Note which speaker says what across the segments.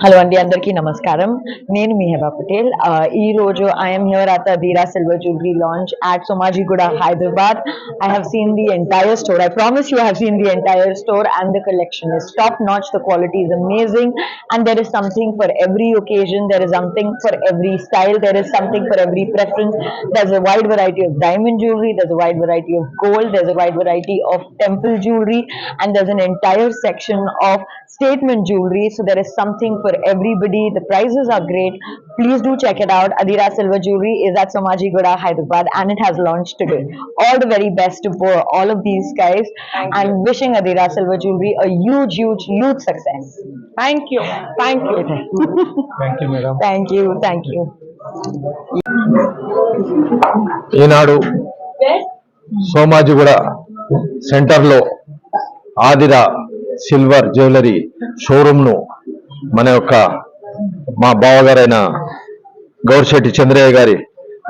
Speaker 1: Hello అండి, అందరికీ నమస్కారం. నేను మీ హెబా పటేల్. ఈ రోజు I'm here at the Adira Silver Jewelry launch at Somajiguda, Hyderabad. I have seen the entire store. I promise you I have seen the entire store, and the collection is top notch. The quality is amazing, and there is something for every occasion. There is something for every style. There is something for every preference. There's a wide variety of diamond jewelry. There's a wide variety of gold. There's a wide variety of temple jewelry, and there's an entire section of statement jewelry. So there is something for everybody. The prices are great. Please do check it out. Adira Silver Jewelry is at Somajiguda, Hyderabad, and it has launched today. All the very best to all of these guys, and wishing Adira Silver Jewelry a huge success. Thank you. Thank you.
Speaker 2: Thank you, madam.
Speaker 1: Thank you. Thank you.
Speaker 2: ఈనాడు సోమాజిగూడ సెంటర్లో Adhira silver jewellery షోరూమ్ను మా బావగారైన గౌరిశెట్టి చంద్రయ్య గారి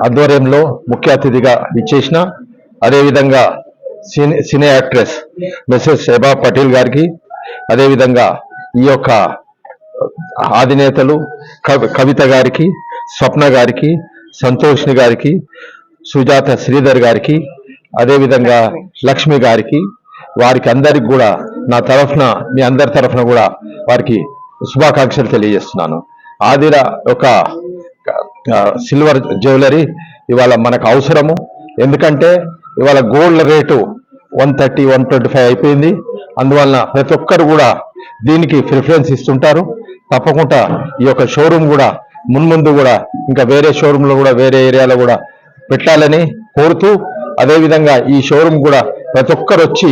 Speaker 2: ఆధ్వర్యంలో ముఖ్య అతిథిగా ఇచ్చేసిన, అదేవిధంగా సినీ actress Mrs Heba Patel గారికి, అదేవిధంగా ఈ యొక్క అధినేతలు కవిత గారికి, స్వప్న గారికి, సంతోష్ని గారికి, సుజాత శ్రీధర్ గారికి, అదేవిధంగా లక్ష్మి గారికి, వారికి అందరికి కూడా నా తరఫున, మీ అందరి తరఫున కూడా వారికి శుభాకాంక్షలు తెలియజేస్తున్నాను. ఆదిరా ఒక సిల్వర్ జ్యువెలరీ ఇవాళ మనకు అవసరము. ఎందుకంటే ఇవాళ గోల్డ్ రేటు 130, 125 అయిపోయింది. అందువలన ప్రతి ఒక్కరు కూడా దీనికి ప్రిఫరెన్స్ ఇస్తుంటారు. తప్పకుండా ఈ యొక్క షోరూమ్ కూడా మున్ముందు కూడా ఇంకా వేరే షోరూంలో కూడా వేరే ఏరియాలో కూడా పెట్టాలని కోరుతూ, అదేవిధంగా ఈ షోరూమ్ కూడా ప్రతి ఒక్కరు వచ్చి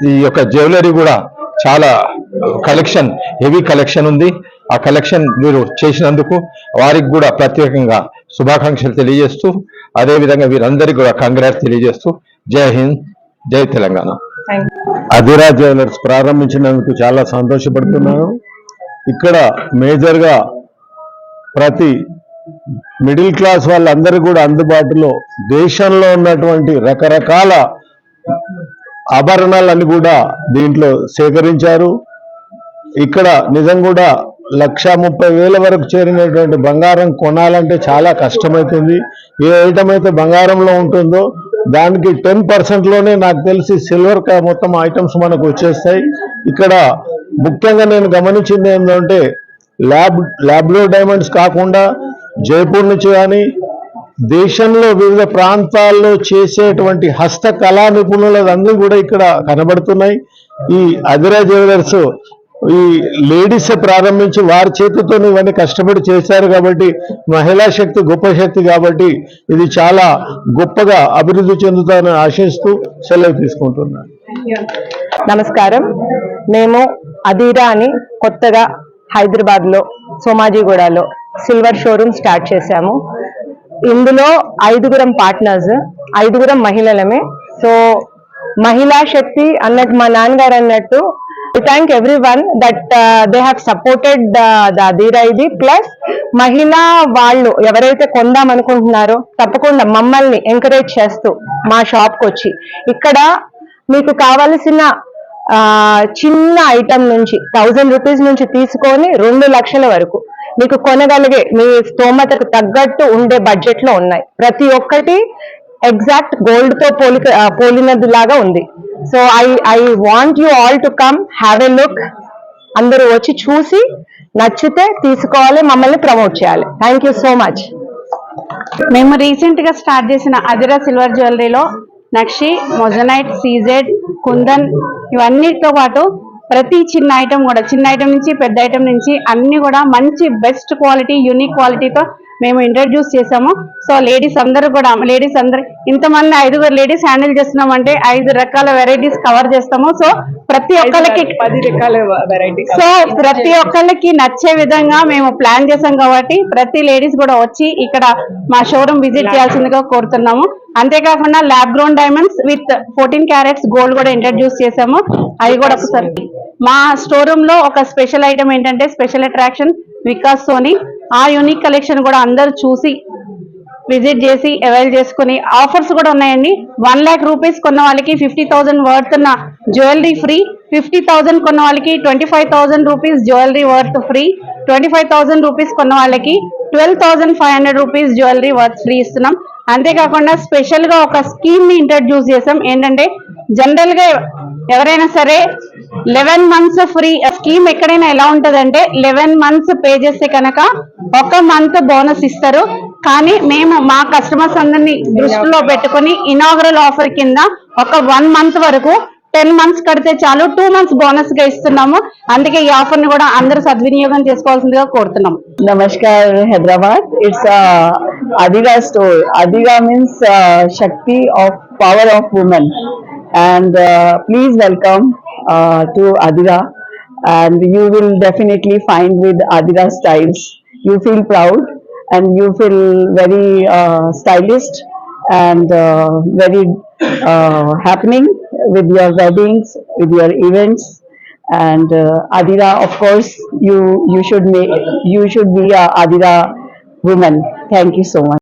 Speaker 2: ఈ యొక్క జ్యువెలరీ కూడా చాలా కలెక్షన్, హెవీ కలెక్షన్ ఉంది. ఆ కలెక్షన్ మీరు చేసినందుకు వారికి కూడా ప్రత్యేకంగా శుభాకాంక్షలు తెలియజేస్తూ, అదేవిధంగా వీరందరికీ కూడా కంగ్రాట్స్ తెలియజేస్తూ, జై హింద్, జై తెలంగాణ.
Speaker 3: అదిరా జ్యువెలర్స్ ప్రారంభించినందుకు చాలా సంతోషపడుతున్నాను. ఇక్కడ మేజర్గా ప్రతి మిడిల్ క్లాస్ వాళ్ళందరూ కూడా అందుబాటులో దేశంలో ఉన్నటువంటి రకరకాల ఆభరణాలన్నీ కూడా దీంట్లో సేకరించారు. ఇక్కడ నిజం కూడా 1,30,000 వరకు చేరినటువంటి బంగారం కొనాలంటే చాలా కష్టమవుతుంది. ఏ ఐటమ్ అయితే బంగారంలో ఉంటుందో దానికి 10%లోనే నాకు తెలిసి సిల్వర్ మొత్తం ఐటమ్స్ మనకు వచ్చేస్తాయి. ఇక్కడ ముఖ్యంగా నేను గమనించింది ఏంటంటే ల్యాబ్లో డైమండ్స్ కాకుండా జైపూర్ నుంచి కానీ దేశంలో వివిధ ప్రాంతాల్లో చేసేటువంటి హస్తకళా నిపుణులన్నీ కూడా ఇక్కడ కనబడుతున్నాయి. ఈ అదిరా జ్యువెలర్స్ ఈ లేడీస్ ప్రారంభించి వారి చేతితో ఇవన్నీ కష్టపడి చేశారు కాబట్టి, మహిళా శక్తి గొప్ప శక్తి కాబట్టి ఇది చాలా గొప్పగా అభివృద్ధి చెందుతానని ఆశిస్తూ సెలవు తీసుకుంటున్నాను.
Speaker 1: నమస్కారం. మేము అదిరా అని కొత్తగా హైదరాబాద్లో సోమాజిగూడలో సిల్వర్ షోరూమ్ స్టార్ట్ చేశాము. ఇందులో 5 పార్ట్నర్స్, 5 మహిళలమే. సో మహిళా శక్తి అన్నట్టు మా నాన్నగారు అన్నట్టు, I thank everyone that they have supported the Adira ఇది. ప్లస్ మహిళా వాళ్ళు ఎవరైతే కొందాం అనుకుంటున్నారో తప్పకుండా మమ్మల్ని ఎంకరేజ్ చేస్తూ మా షాప్కి వచ్చి ఇక్కడ మీకు కావలసిన చిన్న ఐటమ్ నుంచి 1000 రూపీస్ నుంచి తీసుకొని 2 లక్షల వరకు మీకు కొనగలిగే మీ స్తోమతకు తగ్గట్టు ఉండే బడ్జెట్ లో ఉన్నాయి. ప్రతి ఒక్కటి ఎగ్జాక్ట్ గోల్డ్ తో పోలినది లాగా ఉంది. So I want you all to come have a look. అందరూ వచ్చి చూసి నచ్చితే తీసుకోవాలి, మమ్మల్ని ప్రమోట్ చేయాలి. Thank you so much.
Speaker 4: మేము రీసెంట్ గా స్టార్ట్ చేసిన అదిరా సిల్వర్ జ్యువెలరీలో నక్షి, మొజనైట్, సీజెడ్, కుందన్ ఇవన్నిటితో పాటు ప్రతి చిన్న ఐటమ్ కూడా, చిన్న ఐటమ్ నుంచి పెద్ద ఐటమ్ నుంచి అన్ని కూడా మంచి బెస్ట్ క్వాలిటీ, యూనిక్ క్వాలిటీతో మేము ఇంట్రడ్యూస్ చేసాము. సో లేడీస్ అందరూ ఇంతమంది 5 లేడీస్ హ్యాండిల్ చేస్తున్నామంటే 5 రకాల వెరైటీస్ కవర్ చేస్తాము. సో ప్రతి ఒక్కరికి 10 రకాల వెరైటీ, సో ప్రతి ఒక్కరికి నచ్చే విధంగా మేము ప్లాన్ చేసాం కాబట్టి ప్రతి లేడీస్ కూడా వచ్చి ఇక్కడ మా షోరూమ్ విజిట్ చేయాల్సిందిగా కోరుతున్నాము. అంతేకాకుండా lab grown diamonds with 14 carats gold కూడా ఇంట్రడ్యూస్ చేసాము. అవి కూడా ఒకసారి మా స్టోర్ రూమ్ లో ఒక స్పెషల్ ఐటమ్ ఏంటంటే స్పెషల్ అట్రాక్షన్ వికాస్ సోనీ. ఆ యూనిక్ కలెక్షన్ కూడా అందరూ చూసి విజిట్ చేసి అవైల్ చేసుకుని ఆఫర్స్ కూడా ఉన్నాయండి. 1 lakh రూపీస్ కొన్న వాళ్ళకి 50,000 వర్త్ ఉన్న జ్యువెలరీ ఫ్రీ, 50,000 కొన్న వాళ్ళకి 25,000 rupees jewellery worth free, 25,000 rupees కొన్న వాళ్ళకి 12,500 రూపీస్ జ్యువెలరీ వర్త్ ఫ్రీ ఇస్తున్నాం. అంతేకాకుండా స్పెషల్ గా ఒక స్కీమ్ ని ఇంట్రడ్యూస్ చేసాం. ఏంటంటే జనరల్ గా ఎవరైనా సరే 11 మంత్స్ ఫ్రీ స్కీమ్ ఎక్కడైనా ఎలా ఉంటదంటే 11 మంత్స్ పే చేస్తే కనుక ఒక మంత్ బోనస్ ఇస్తారు. కానీ మేము మా కస్టమర్స్ అందరినీ దృష్టిలో పెట్టుకుని ఇనాగరల్ ఆఫర్ కింద ఒక 1 మంత్ వరకు 10 మంత్స్ కడితే చాలు 2 మంత్స్ బోనస్ గా ఇస్తున్నాము. అందుకే ఈ ఆఫర్ ని కూడా అందరూ సద్వినియోగం చేసుకోవాల్సిందిగా కోరుతున్నాం.
Speaker 5: Namaskar Hyderabad. It's a Adiga store. Adiga means Shakti of power of women. And please welcome to Adiga. And you will definitely find with Adiga styles. You feel proud and you feel very stylish and very happening with your weddings, with your events. And Adiga, of course, you should be a Adiga woman. Thank you so much.